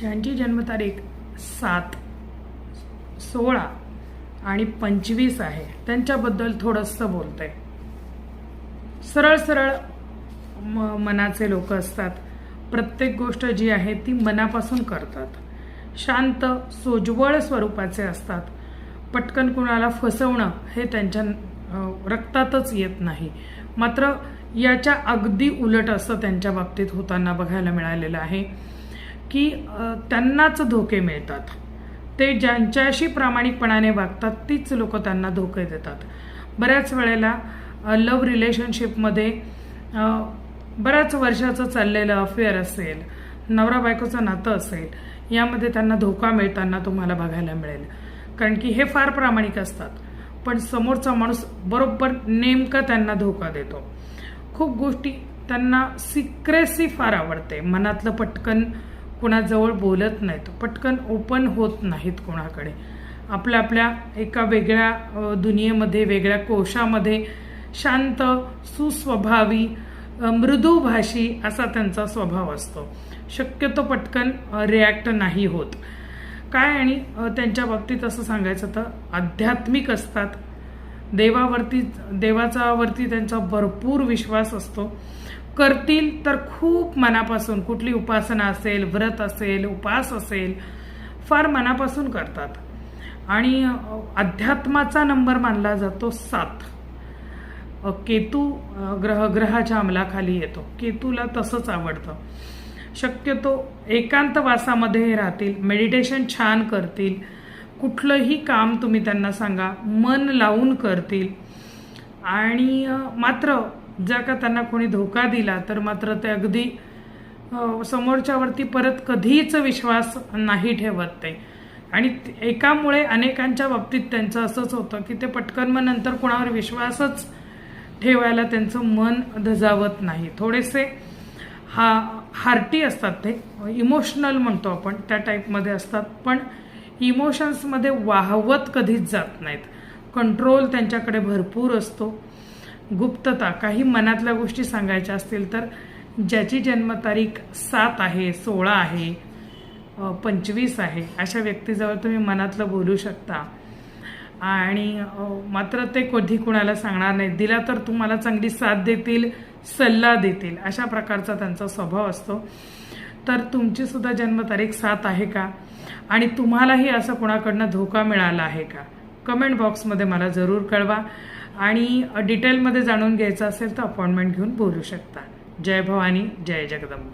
ज्यांची जन्मतारीख 7, 16 आणि 25 आहे त्यांच्याबद्दल थोडंसं बोलते. सरळ सरळ मनाचे लोक असतात. प्रत्येक गोष्ट जी आहे ती मनापासून करतात. शांत सोज्वळ स्वरूपाचे असतात. पटकन कुणाला फसवणं हे त्यांच्या रक्तातच येत नाही. मात्र याच्या अगदी उलट असं त्यांच्या बाबतीत होताना बघायला मिळालेलं आहे की त्यांनाच धोके मिळतात. ते ज्यांच्याशी प्रामाणिकपणाने वागतात तीच लोक त्यांना धोके देतात. बऱ्याच वेळेला लव्ह रिलेशनशिपमध्ये बऱ्याच वर्षाचं चाललेलं अफेअर असेल, नवरा बायकोचं नातं असेल, यामध्ये त्यांना धोका मिळताना तुम्हाला बघायला मिळेल. कारण की हे फार प्रामाणिक असतात पण समोरचा माणूस बरोबर नेमका त्यांना धोका देतो. खूप गोष्टी त्यांना सिक्रेसी फार आवडते. मनातलं पटकन कुणाजवळ बोलत नाहीत, पटकन ओपन होत नाहीत कोणाकडे. आपल्या एका वेगळ्या दुनियेमध्ये, वेगळ्या कोशामध्ये शांत, सुस्वभावी, मृदुभाषी असा त्यांचा स्वभाव असतो. शक्यतो पटकन रिॲक्ट नाही होत. काय आणि त्यांच्या बाबतीत असं सांगायचं तर आध्यात्मिक असतात. देवावरती त्यांचा भरपूर विश्वास असतो. करतील तर खूप मनापासून, कुठली उपासना असेल, व्रत असेल, उपास असेल, फार मनापासून करतात. आणि अध्यात्माचा नंबर मानला जातो 7. केतू ग्रहाच्या अंमलाखाली येतो. केतूला तसंच आवडतं. शक्यतो एकांतवासामध्ये राहतील, मेडिटेशन छान करतील, कुठलंही काम तुम्ही त्यांना सांगा मन लावून करतील. आणि मात्र जर का त्यांना कोणी धोका दिला तर मात्र ते अगदी समोरच्यावरती परत कधीच विश्वास नाही ठेवत ते. आणि एकामुळे अनेकांच्या बाबतीत त्यांचं असंच होतं की ते पटकन मग नंतर कोणावर विश्वासच ठेवायला त्यांचं मन धजावत नाही. थोडेसे हार्टी असतात, ते इमोशनल म्हणतो आपण त्या टाईपमध्ये असतात. पण इमोशन्समध्ये वाहवत कधीच जात नाहीत. कंट्रोल त्यांच्याकडे भरपूर असतो. गुप्तता, काही मनातल्या गोष्टी सांगायच्या असतील तर ज्याची जन्मतारीख 7 आहे, 16 आहे, 25 आहे अशा व्यक्तीजवळ तुम्ही मनातलं बोलू शकता. आणि मात्र ते कधी कुणाला सांगणार नाही. दिला तर तुम्हाला चांगली साथ देतील, सल्ला देतील, अशा प्रकारचा त्यांचा स्वभाव असतो. तर तुमची सुद्धा जन्मतारीख 7 आहे का आणि तुम्हालाही असं कोणाकडनं धोका मिळाला आहे का? कमेंट बॉक्समध्ये मला जरूर कळवा. आणि डिटेलमध्ये जाणून घ्यायचं असेल तर अपॉइंटमेंट घेऊन बोलू शकता. जय भवानी, जय जगदंब.